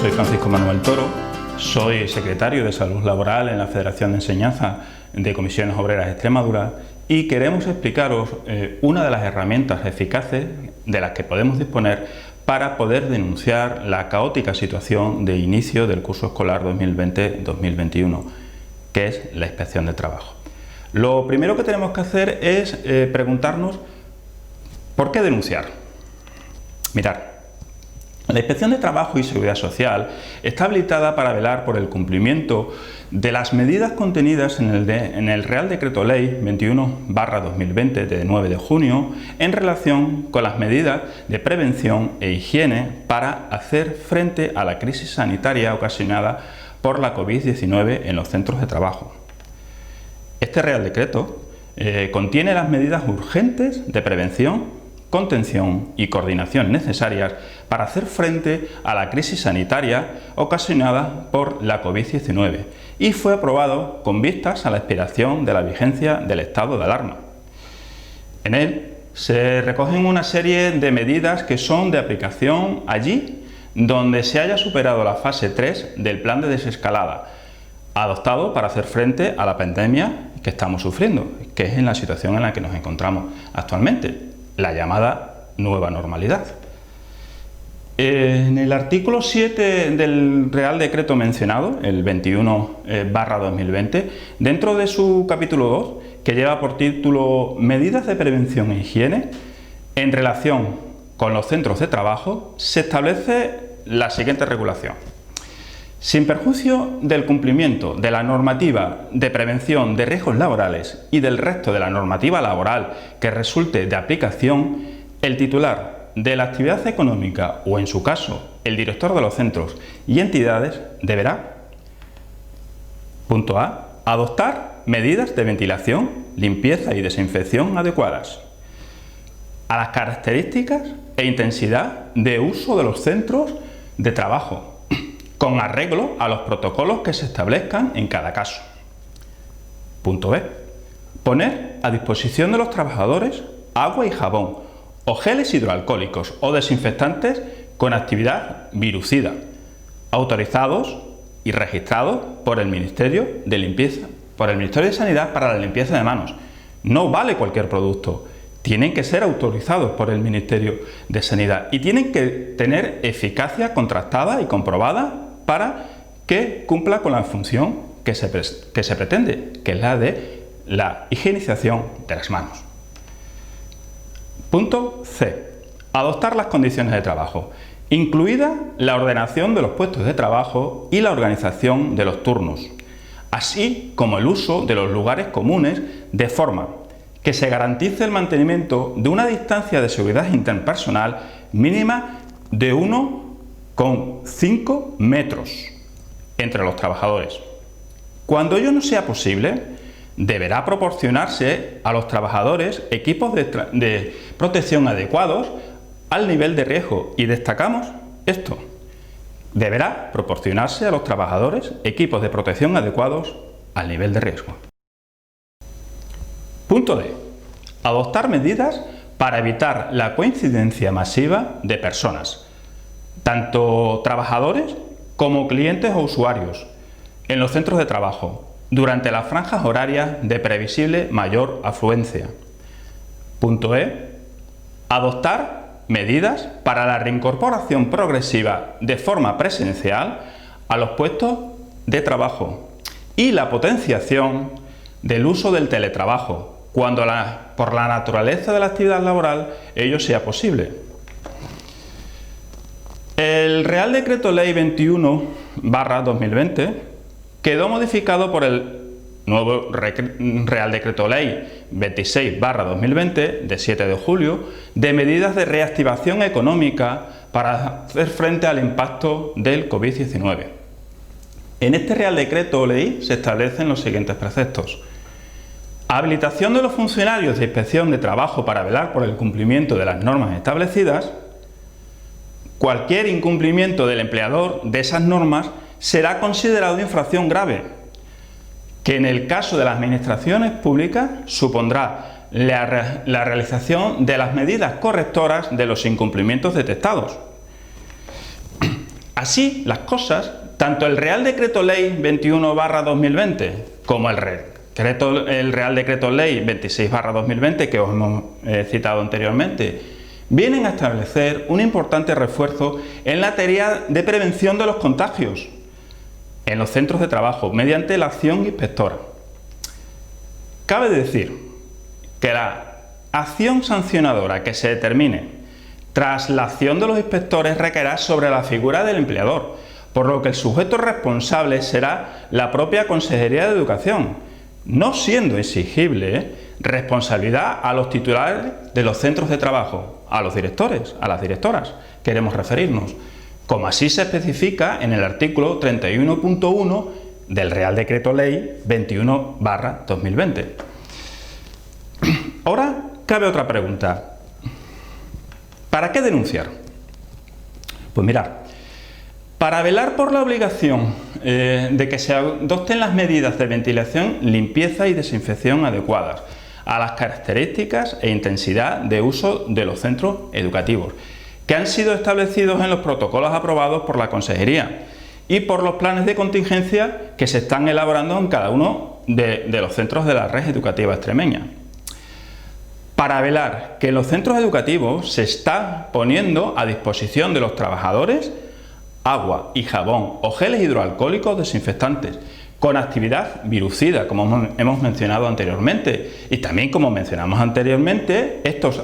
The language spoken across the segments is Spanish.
soy Francisco Manuel Toro, soy secretario de Salud Laboral en la Federación de Enseñanza de Comisiones Obreras de Extremadura y queremos explicaros una de las herramientas eficaces de las que podemos disponer para poder denunciar la caótica situación de inicio del curso escolar 2020-2021, que es la inspección de trabajo. Lo primero que tenemos que hacer es preguntarnos ¿por qué denunciar? Mirad, la Inspección de Trabajo y Seguridad Social está habilitada para velar por el cumplimiento de las medidas contenidas en el Real Decreto Ley 21/2020 de 9 de junio en relación con las medidas de prevención e higiene para hacer frente a la crisis sanitaria ocasionada por la COVID-19 en los centros de trabajo. Este Real Decreto contiene las medidas urgentes de prevención, contención y coordinación necesarias para hacer frente a la crisis sanitaria ocasionada por la COVID-19 y fue aprobado con vistas a la expiración de la vigencia del estado de alarma. En él se recogen una serie de medidas que son de aplicación allí donde se haya superado la fase 3 del plan de desescalada, adoptado para hacer frente a la pandemia que estamos sufriendo, que es en la situación en la que nos encontramos actualmente, la llamada nueva normalidad. En el artículo 7 del Real Decreto mencionado, el 21/2020, dentro de su capítulo 2, que lleva por título Medidas de prevención e higiene, en relación con los centros de trabajo, se establece la siguiente regulación. Sin perjuicio del cumplimiento de la normativa de prevención de riesgos laborales y del resto de la normativa laboral que resulte de aplicación, el titular de la actividad económica o, en su caso, el director de los centros y entidades deberá: punto A. Adoptar medidas de ventilación, limpieza y desinfección adecuadas a las características e intensidad de uso de los centros de trabajo, con arreglo a los protocolos que se establezcan en cada caso. Punto B. Poner a disposición de los trabajadores agua y jabón o geles hidroalcohólicos o desinfectantes con actividad virucida, autorizados y registrados por el Ministerio de Sanidad para la limpieza de manos. No vale cualquier producto. Tienen que ser autorizados por el Ministerio de Sanidad y tienen que tener eficacia contrastada y comprobada para que cumpla con la función que se pretende, que es la de la higienización de las manos. Punto C. Adoptar las condiciones de trabajo, incluida la ordenación de los puestos de trabajo y la organización de los turnos, así como el uso de los lugares comunes de forma que se garantice el mantenimiento de una distancia de seguridad interpersonal mínima de 1,5 metros entre los trabajadores. Cuando ello no sea posible, deberá proporcionarse a los trabajadores equipos de protección adecuados al nivel de riesgo, y destacamos esto: deberá proporcionarse a los trabajadores equipos de protección adecuados al nivel de riesgo. Punto D. Adoptar medidas para evitar la coincidencia masiva de personas, tanto trabajadores como clientes o usuarios, en los centros de trabajo, durante las franjas horarias de previsible mayor afluencia. Punto E. Adoptar medidas para la reincorporación progresiva de forma presencial a los puestos de trabajo y la potenciación del uso del teletrabajo, cuando por la naturaleza de la actividad laboral ello sea posible. El Real Decreto Ley 21/2020 quedó modificado por el nuevo Real Decreto Ley 26/2020 de 7 de julio de medidas de reactivación económica para hacer frente al impacto del COVID-19. En este Real Decreto Ley se establecen los siguientes preceptos: habilitación de los funcionarios de inspección de trabajo para velar por el cumplimiento de las normas establecidas. Cualquier incumplimiento del empleador de esas normas será considerado infracción grave, que en el caso de las administraciones públicas supondrá la realización de las medidas correctoras de los incumplimientos detectados. Así las cosas, tanto el Real Decreto Ley 21/2020 como el Real Decreto Ley 26/2020 que os hemos citado anteriormente, vienen a establecer un importante refuerzo en la tarea de prevención de los contagios en los centros de trabajo mediante la acción inspectora. Cabe decir que la acción sancionadora que se determine tras la acción de los inspectores recaerá sobre la figura del empleador, por lo que el sujeto responsable será la propia Consejería de Educación, no siendo exigible responsabilidad a los titulares de los centros de trabajo, a los directores, a las directoras, queremos referirnos, como así se especifica en el artículo 31.1 del Real Decreto Ley 21/2020. Ahora cabe otra pregunta. ¿Para qué denunciar? Pues mirad, para velar por la obligación de que se adopten las medidas de ventilación, limpieza y desinfección adecuadas a las características e intensidad de uso de los centros educativos, que han sido establecidos en los protocolos aprobados por la Consejería y por los planes de contingencia que se están elaborando en cada uno de los centros de la red educativa extremeña. Para velar que en los centros educativos se está poniendo a disposición de los trabajadores agua y jabón o geles hidroalcohólicos desinfectantes con actividad virucida, como hemos mencionado anteriormente. Y también, como mencionamos anteriormente, estos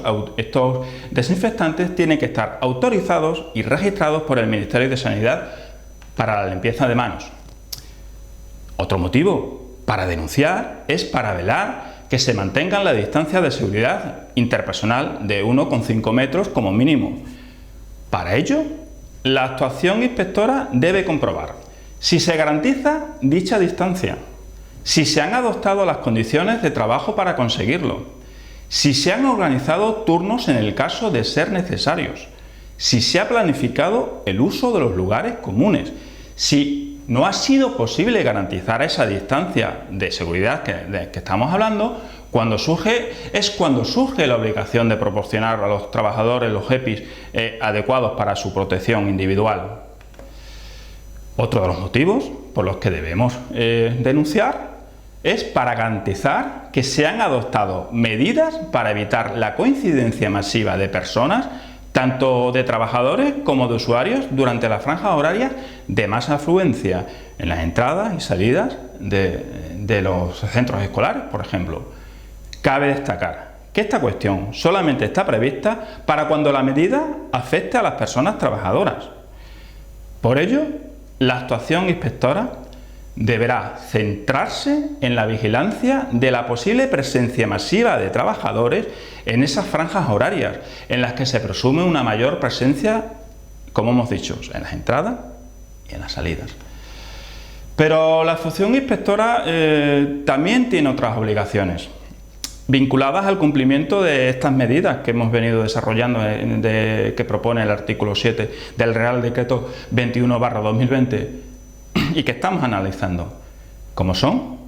desinfectantes tienen que estar autorizados y registrados por el Ministerio de Sanidad para la limpieza de manos. Otro motivo para denunciar es para velar que se mantengan la distancia de seguridad interpersonal de 1,5 metros como mínimo. Para ello, la actuación inspectora debe comprobar si se garantiza dicha distancia, si se han adoptado las condiciones de trabajo para conseguirlo, si se han organizado turnos en el caso de ser necesarios, si se ha planificado el uso de los lugares comunes, si no ha sido posible garantizar esa distancia de seguridad que estamos hablando, cuando surge la obligación de proporcionar a los trabajadores los EPIs adecuados para su protección individual. Otro de los motivos por los que debemos denunciar es para garantizar que se han adoptado medidas para evitar la coincidencia masiva de personas, tanto de trabajadores como de usuarios, durante las franjas horarias de más afluencia en las entradas y salidas de los centros escolares, por ejemplo. Cabe destacar que esta cuestión solamente está prevista para cuando la medida afecte a las personas trabajadoras. Por ello, la actuación inspectora deberá centrarse en la vigilancia de la posible presencia masiva de trabajadores en esas franjas horarias, en las que se presume una mayor presencia, como hemos dicho, en las entradas y en las salidas. Pero la función inspectora también tiene otras obligaciones, vinculadas al cumplimiento de estas medidas que hemos venido desarrollando, que propone el artículo 7 del Real Decreto 21/2020, y que estamos analizando, como son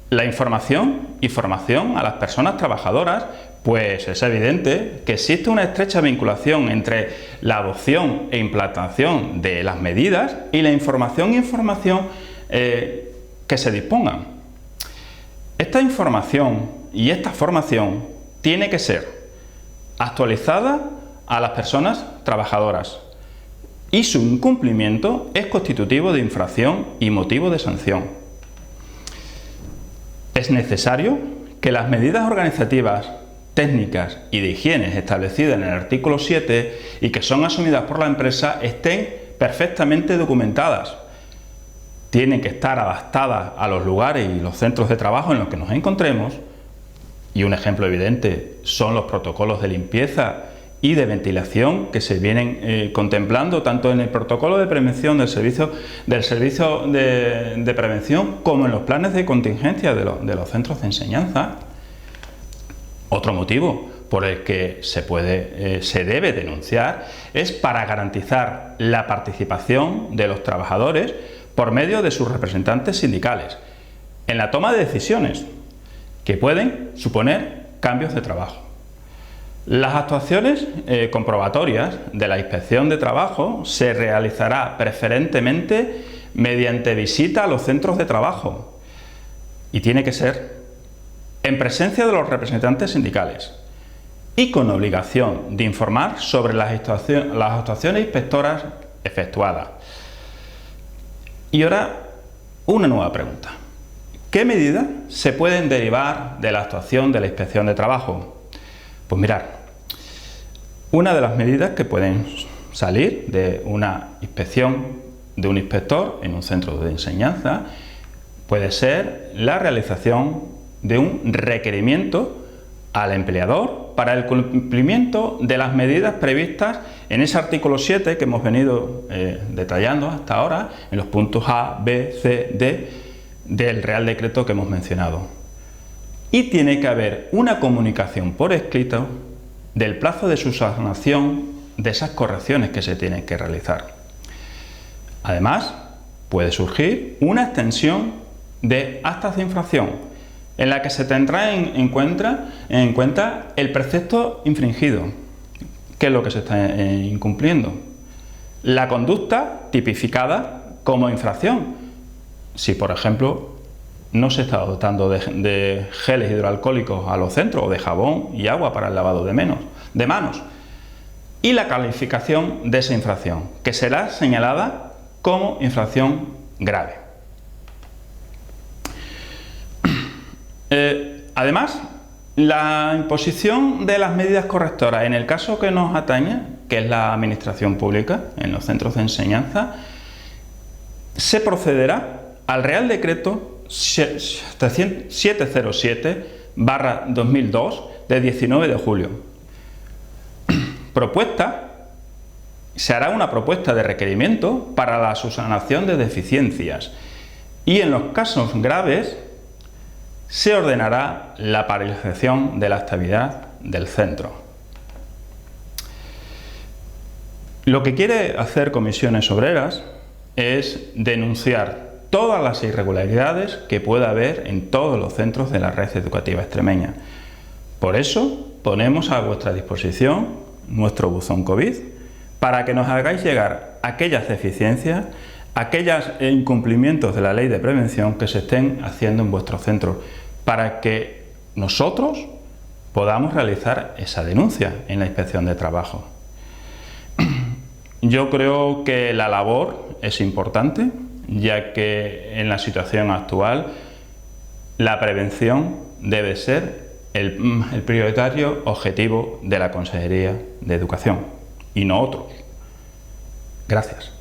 la información y formación a las personas trabajadoras, pues es evidente que existe una estrecha vinculación entre la adopción e implantación de las medidas y la información que se dispongan. Esta información y esta formación tiene que ser actualizada a las personas trabajadoras, y su incumplimiento es constitutivo de infracción y motivo de sanción. Es necesario que las medidas organizativas, técnicas y de higiene establecidas en el artículo 7 y que son asumidas por la empresa estén perfectamente documentadas. Tienen que estar adaptadas a los lugares y los centros de trabajo en los que nos encontremos, y un ejemplo evidente son los protocolos de limpieza y de ventilación que se vienen contemplando tanto en el protocolo de prevención del servicio de prevención como en los planes de contingencia de los centros de enseñanza. Otro motivo por el que se debe denunciar es para garantizar la participación de los trabajadores por medio de sus representantes sindicales en la toma de decisiones que pueden suponer cambios de trabajo. Las actuaciones comprobatorias de la inspección de trabajo se realizará preferentemente mediante visita a los centros de trabajo y tiene que ser en presencia de los representantes sindicales y con obligación de informar sobre las actuaciones inspectoras efectuadas. Y ahora una nueva pregunta. ¿Qué medidas se pueden derivar de la actuación de la inspección de trabajo? Pues mirar, una de las medidas que pueden salir de una inspección de un inspector en un centro de enseñanza puede ser la realización de un requerimiento al empleador para el cumplimiento de las medidas previstas en ese artículo 7 que hemos venido detallando hasta ahora en los puntos A, B, C, D del Real Decreto que hemos mencionado. Y tiene que haber una comunicación por escrito del plazo de subsanación de esas correcciones que se tienen que realizar. Además, puede surgir una extensión de actas de infracción en la que se tendrá en cuenta el precepto infringido, que es lo que se está incumpliendo, la conducta tipificada como infracción. Si, por ejemplo, no se está dotando de geles hidroalcohólicos a los centros o de jabón y agua para el lavado de manos. Y la calificación de esa infracción, que será señalada como infracción grave. Además, la imposición de las medidas correctoras en el caso que nos atañe, que es la administración pública en los centros de enseñanza, se procederá al Real Decreto 707/2002 de 19 de julio. Se hará una propuesta de requerimiento para la subsanación de deficiencias y en los casos graves se ordenará la paralización de la actividad del centro. Lo que quiere hacer Comisiones Obreras es denunciar todas las irregularidades que pueda haber en todos los centros de la red educativa extremeña. Por eso ponemos a vuestra disposición nuestro buzón COVID para que nos hagáis llegar aquellas deficiencias, aquellos incumplimientos de la ley de prevención que se estén haciendo en vuestros centros, para que nosotros podamos realizar esa denuncia en la inspección de trabajo. Yo creo que la labor es importante, ya que en la situación actual la prevención debe ser el prioritario objetivo de la Consejería de Educación y no otros. Gracias.